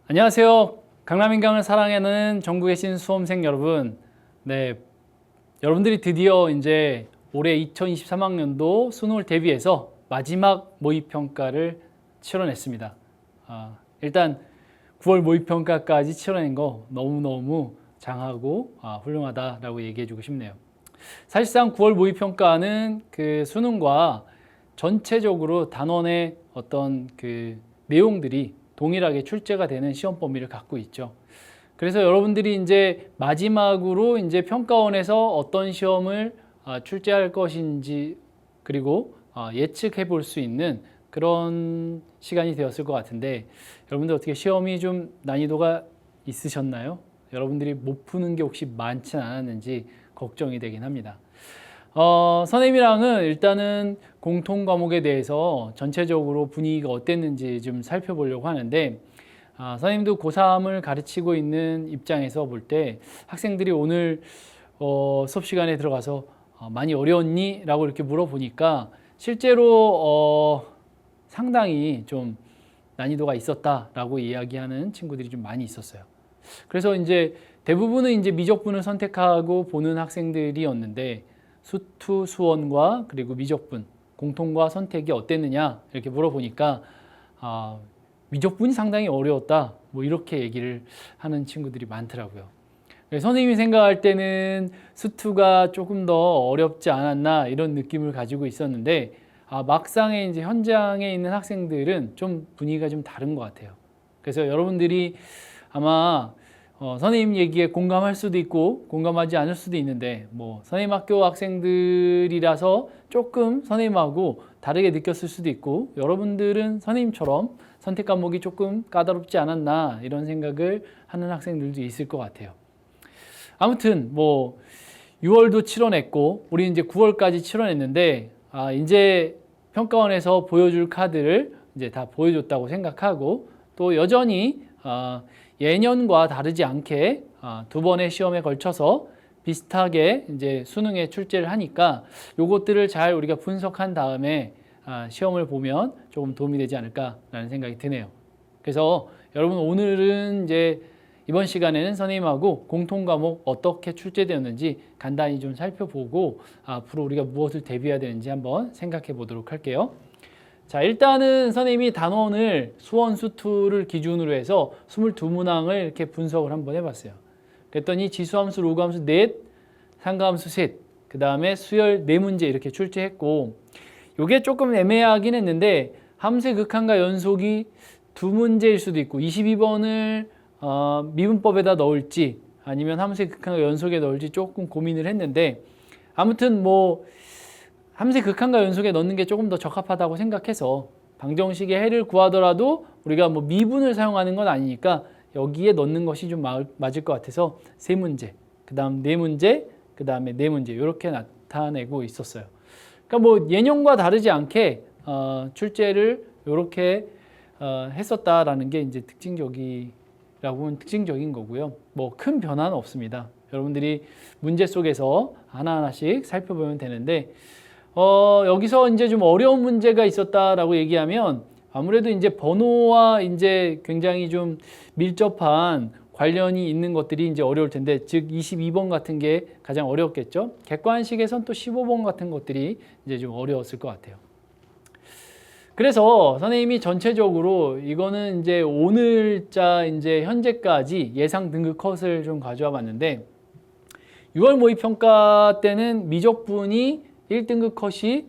안녕하세요. 강남인강을 사랑하는 전국에 계신 수험생 여러분. 여러분들이 드디어 이제 올해 2023학년도 수능을 대비해서 마지막 모의평가를 치러냈습니다. 일단 9월 모의평가까지 치러낸 거 너무너무 장하고 훌륭하다라고 얘기해주고 싶네요. 사실상 9월 모의평가는 그 수능과 전체적으로 단원의 어떤 그 내용들이 동일하게 출제가 되는 시험 범위를 갖고 있죠. 그래서 여러분들이 이제 마지막으로 이제 평가원에서 어떤 시험을 출제할 것인지 그리고 예측해 볼 수 있는 그런 시간이 되었을 것 같은데, 여러분들 어떻게 시험이 좀 난이도가 있으셨나요? 여러분들이 못 푸는 게 혹시 많지 않았는지 걱정이 되긴 합니다. 선생님이랑은 일단은 공통 과목에 대해서 전체적으로 분위기가 어땠는지 좀 살펴보려고 하는데, 선생님도 고3을 가르치고 있는 입장에서 볼 때 학생들이 오늘 수업 시간에 들어가서 많이 어려웠니? 라고 이렇게 물어보니까 실제로 상당히 좀 난이도가 있었다라고 이야기하는 친구들이 좀 많이 있었어요. 그래서 이제 대부분은 이제 미적분을 선택하고 보는 학생들이었는데, 수투, 수원과 그리고 미적분, 공통과 선택이 어땠느냐 이렇게 물어보니까 미적분이 상당히 어려웠다 뭐 이렇게 얘기를 하는 친구들이 많더라고요. 선생님이 생각할 때는 수투가 조금 더 어렵지 않았나 이런 느낌을 가지고 있었는데, 막상에 이제 현장에 있는 학생들은 좀 분위기가 좀 다른 것 같아요. 그래서 여러분들이 아마 선생님 얘기에 공감할 수도 있고 공감하지 않을 수도 있는데, 뭐 선생님 학교 학생들이라서 조금 선생님하고 다르게 느꼈을 수도 있고, 여러분들은 선생님처럼 선택 과목이 조금 까다롭지 않았나 이런 생각을 하는 학생들도 있을 것 같아요. 아무튼 뭐 6월도 치러냈고 우리 이제 9월까지 치러냈는데, 이제 평가원에서 보여줄 카드를 이제 다 보여줬다고 생각하고, 또 여전히 예년과 다르지 않게 두 번의 시험에 걸쳐서 비슷하게 이제 수능에 출제를 하니까 요것들을 잘 우리가 분석한 다음에 시험을 보면 조금 도움이 되지 않을까라는 생각이 드네요. 그래서 여러분 오늘은 이제 이번 시간에는 선생님하고 공통 과목 어떻게 출제되었는지 간단히 좀 살펴보고 앞으로 우리가 무엇을 대비해야 되는지 한번 생각해 보도록 할게요. 자, 일단은 선생님이 단원을 수원, 수투를 기준으로 해서 22문항을 이렇게 분석을 한번 해봤어요. 그랬더니 지수함수, 로그함수 넷, 상가함수 셋, 그 다음에 수열 4문제 이렇게 출제했고, 이게 조금 애매하긴 했는데 함수의 극한과 연속이 2문제일 수도 있고 22번을 미분법에다 넣을지 아니면 함수의 극한과 연속에 넣을지 조금 고민을 했는데, 아무튼 뭐 함수의 극한과 연속에 넣는 게 조금 더 적합하다고 생각해서 방정식의 해를 구하더라도 우리가 뭐 미분을 사용하는 건 아니니까 여기에 넣는 것이 좀 맞을 것 같아서 3문제, 그 다음 4문제, 그 다음에 4문제 이렇게 나타내고 있었어요. 그러니까 뭐 예년과 다르지 않게 출제를 이렇게 했었다라는 게 이제 특징적인 거고요. 뭐 큰 변화는 없습니다. 여러분들이 문제 속에서 하나하나씩 살펴보면 되는데, 여기서 이제 좀 어려운 문제가 있었다라고 얘기하면 아무래도 이제 번호와 이제 굉장히 좀 밀접한 관련이 있는 것들이 이제 어려울 텐데, 즉 22번 같은 게 가장 어려웠겠죠. 객관식에선 또 15번 같은 것들이 이제 좀 어려웠을 것 같아요. 그래서 선생님이 전체적으로 이거는 이제 오늘자 이제 현재까지 예상 등급 컷을 좀 가져와 봤는데, 6월 모의평가 때는 미적분이 1등급 컷이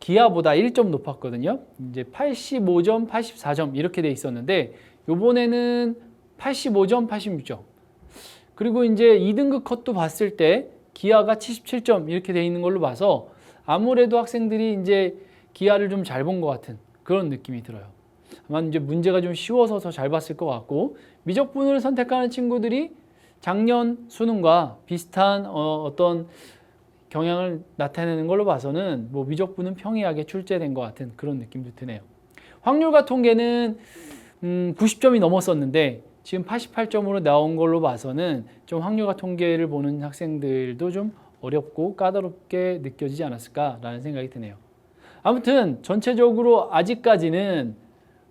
기하보다 1점 높았거든요. 이제 85점, 84점 이렇게 돼 있었는데, 요번에는 85점, 86점. 그리고 이제 2등급 컷도 봤을 때 기하가 77점 이렇게 돼 있는 걸로 봐서 아무래도 학생들이 이제 기하를 좀 잘 본 것 같은 그런 느낌이 들어요. 아마 이제 문제가 좀 쉬워서 더 잘 봤을 것 같고, 미적분을 선택하는 친구들이 작년 수능과 비슷한 어떤 경향을 나타내는 걸로 봐서는 뭐 미적분은 평이하게 출제된 것 같은 그런 느낌도 드네요. 확률과 통계는 90점이 넘었었는데 지금 88점으로 나온 걸로 봐서는 좀 확률과 통계를 보는 학생들도 좀 어렵고 까다롭게 느껴지지 않았을까라는 생각이 드네요. 아무튼 전체적으로 아직까지는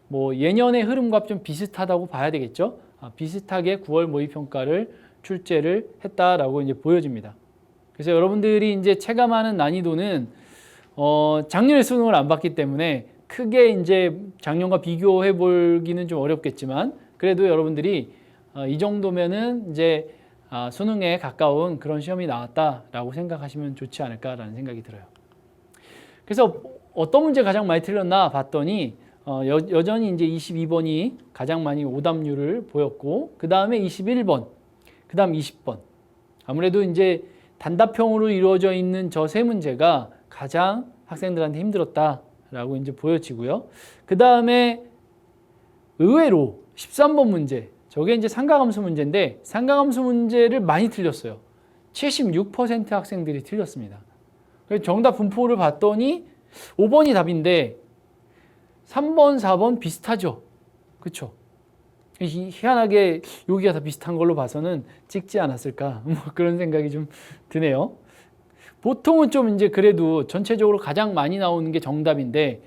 뭐 예년의 흐름과 좀 비슷하다고 봐야 되겠죠. 비슷하게 9월 모의평가를 출제를 했다라고 이제 보여집니다. 그래서 여러분들이 이제 체감하는 난이도는 작년에 수능을 안 봤기 때문에 크게 이제 작년과 비교해 보기는 좀 어렵겠지만 그래도 여러분들이 이 정도면은 이제 수능에 가까운 그런 시험이 나왔다라고 생각하시면 좋지 않을까라는 생각이 들어요. 그래서 어떤 문제 가장 많이 틀렸나 봤더니 여전히 이제 22번이 가장 많이 오답률을 보였고 그 다음에 21번, 그 다음 20번. 아무래도 이제 단답형으로 이루어져 있는 저 세 문제가 가장 학생들한테 힘들었다라고 이제 보여지고요. 그 다음에 의외로 13번 문제, 저게 이제 상가함수 문제인데 상가함수 문제를 많이 틀렸어요. 76% 학생들이 틀렸습니다. 그래서 정답 분포를 봤더니 5번이 답인데 3번, 4번 비슷하죠. 그렇죠? 희한하게 여기가 다 비슷한 걸로 봐서는 찍지 않았을까 뭐 그런 생각이 좀 드네요. 보통은 좀 이제 그래도 전체적으로 가장 많이 나오는 게 정답인데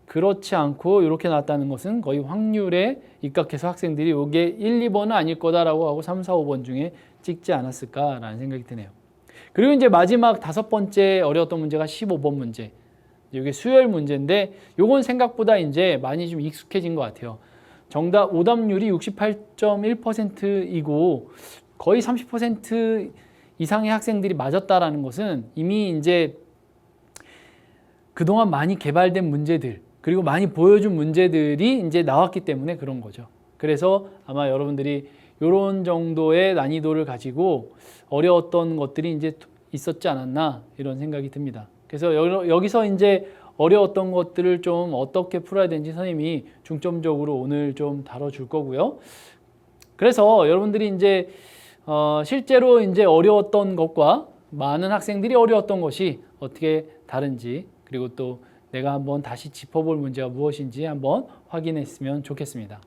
그렇지 않고 이렇게 나왔다는 것은 거의 확률에 입각해서 학생들이 이게 1, 2번은 아닐 거다라고 하고 3, 4, 5번 중에 찍지 않았을까라는 생각이 드네요. 그리고 이제 마지막 5번째 어려웠던 문제가 15번 문제. 이게 수열 문제인데 요건 생각보다 이제 많이 좀 익숙해진 것 같아요. 정답 오답률이 68.1%이고 거의 30% 이상의 학생들이 맞았다라는 것은 이미 이제 그동안 많이 개발된 문제들 그리고 많이 보여준 문제들이 이제 나왔기 때문에 그런 거죠. 그래서 아마 여러분들이 이런 정도의 난이도를 가지고 어려웠던 것들이 이제 있었지 않았나 이런 생각이 듭니다. 그래서 여기서 이제 어려웠던 것들을 좀 어떻게 풀어야 되는지 선생님이 중점적으로 오늘 좀 다뤄줄 거고요. 그래서 여러분들이 이제 실제로 이제 어려웠던 것과 많은 학생들이 어려웠던 것이 어떻게 다른지 그리고 또 내가 한번 다시 짚어볼 문제가 무엇인지 한번 확인했으면 좋겠습니다.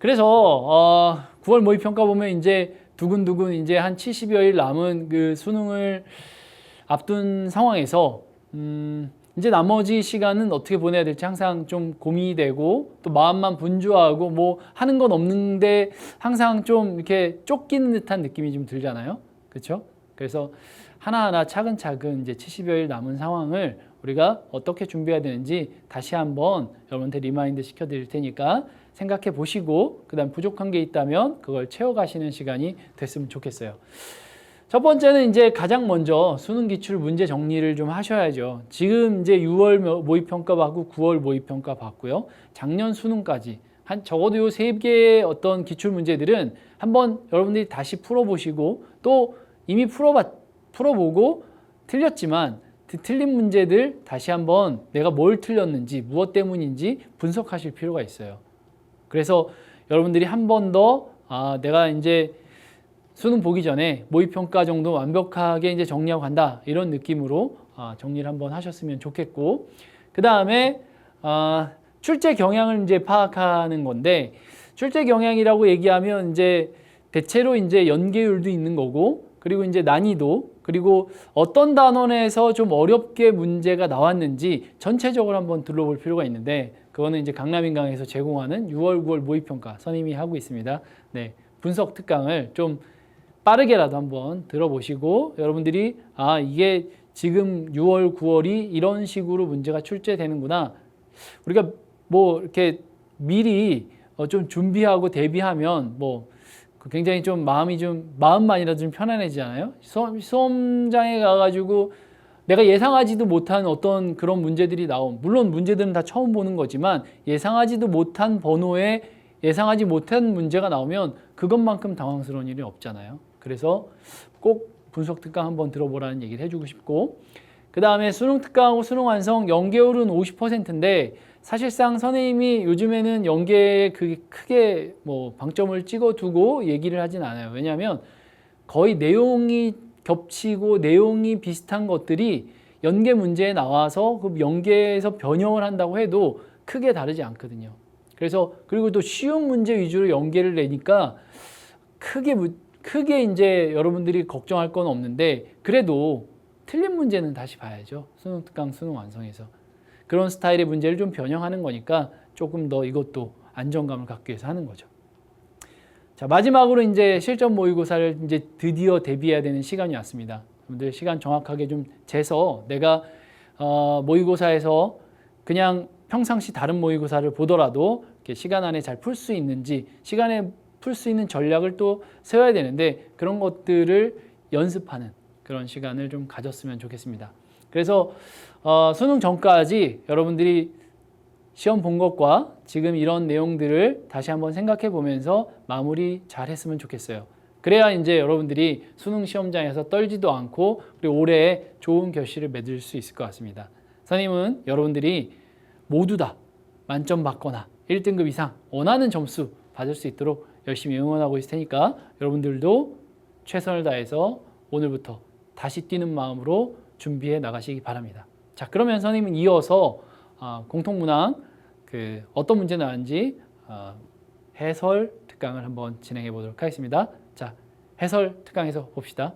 그래서 9월 모의평가 보면 이제 두근두근 이제 한 70여일 남은 그 수능을 앞둔 상황에서 이제 나머지 시간은 어떻게 보내야 될지 항상 좀 고민이 되고 또 마음만 분주하고 뭐 하는 건 없는데 항상 좀 이렇게 쫓기는 듯한 느낌이 좀 들잖아요. 그렇죠? 그래서 하나하나 차근차근 이제 70여일 남은 상황을 우리가 어떻게 준비해야 되는지 다시 한번 여러분한테 리마인드 시켜드릴 테니까 생각해 보시고 그 다음 부족한 게 있다면 그걸 채워가시는 시간이 됐으면 좋겠어요. 첫 번째는 이제 가장 먼저 수능 기출 문제 정리를 좀 하셔야죠. 지금 이제 6월 모의평가 받고 9월 모의평가 받고요. 작년 수능까지 한 적어도 요 세 개의 어떤 기출 문제들은 한번 여러분들이 다시 풀어보시고 또 이미 풀어보고 틀렸지만 틀린 문제들 다시 한번 내가 뭘 틀렸는지 무엇 때문인지 분석하실 필요가 있어요. 그래서 여러분들이 한 번 더 내가 이제 수능 보기 전에 모의평가 정도 완벽하게 이제 정리하고 간다 이런 느낌으로 정리를 한번 하셨으면 좋겠고 그 다음에 출제 경향을 이제 파악하는 건데 출제 경향이라고 얘기하면 이제 대체로 이제 연계율도 있는 거고 그리고 이제 난이도 그리고 어떤 단원에서 좀 어렵게 문제가 나왔는지 전체적으로 한번 둘러볼 필요가 있는데 그거는 이제 강남인강에서 제공하는 6월, 9월 모의평가 선임이 하고 있습니다. 네, 분석 특강을 좀 빠르게라도 한번 들어보시고 여러분들이 이게 지금 6월, 9월이 이런 식으로 문제가 출제되는구나. 우리가 뭐 이렇게 미리 좀 준비하고 대비하면 뭐 굉장히 좀 마음만이라도 좀 편안해지잖아요. 시험장에 가가지고 내가 예상하지도 못한 어떤 그런 문제들이 물론 문제들은 다 처음 보는 거지만 예상하지도 못한 번호에 예상하지 못한 문제가 나오면 그것만큼 당황스러운 일이 없잖아요. 그래서 꼭 분석 특강 한번 들어보라는 얘기를 해주고 싶고 그 다음에 수능 특강하고 수능 완성 연계율은 50%인데 사실상 선생님이 요즘에는 연계에 그게 크게 뭐 방점을 찍어두고 얘기를 하진 않아요. 왜냐하면 거의 내용이 겹치고 내용이 비슷한 것들이 연계 문제에 나와서 그 연계에서 변형을 한다고 해도 크게 다르지 않거든요. 그래서 그리고 또 쉬운 문제 위주로 연계를 내니까 크게 이제 여러분들이 걱정할 건 없는데 그래도 틀린 문제는 다시 봐야죠. 수능 특강 수능 완성에서 그런 스타일의 문제를 좀 변형하는 거니까 조금 더 이것도 안정감을 갖기 위해서 하는 거죠. 자, 마지막으로 이제 실전 모의고사를 이제 드디어 대비해야 되는 시간이 왔습니다. 여러분들 시간 정확하게 좀 재서 내가 모의고사에서 그냥 평상시 다른 모의고사를 보더라도 이렇게 시간 안에 잘 풀 수 있는지, 시간에 풀 수 있는 전략을 또 세워야 되는데 그런 것들을 연습하는 그런 시간을 좀 가졌으면 좋겠습니다. 그래서 수능 전까지 여러분들이 시험 본 것과 지금 이런 내용들을 다시 한번 생각해 보면서 마무리 잘 했으면 좋겠어요. 그래야 이제 여러분들이 수능 시험장에서 떨지도 않고 그리고 올해 좋은 결실을 맺을 수 있을 것 같습니다. 선생님은 여러분들이 모두 다 만점 받거나 1등급 이상 원하는 점수 받을 수 있도록 열심히 응원하고 있을 테니까 여러분들도 최선을 다해서 오늘부터 다시 뛰는 마음으로 준비해 나가시기 바랍니다. 자, 그러면 선생님은 이어서 공통문항 어떤 문제 나왔는지 해설 특강을 한번 진행해 보도록 하겠습니다. 자, 해설 특강에서 봅시다.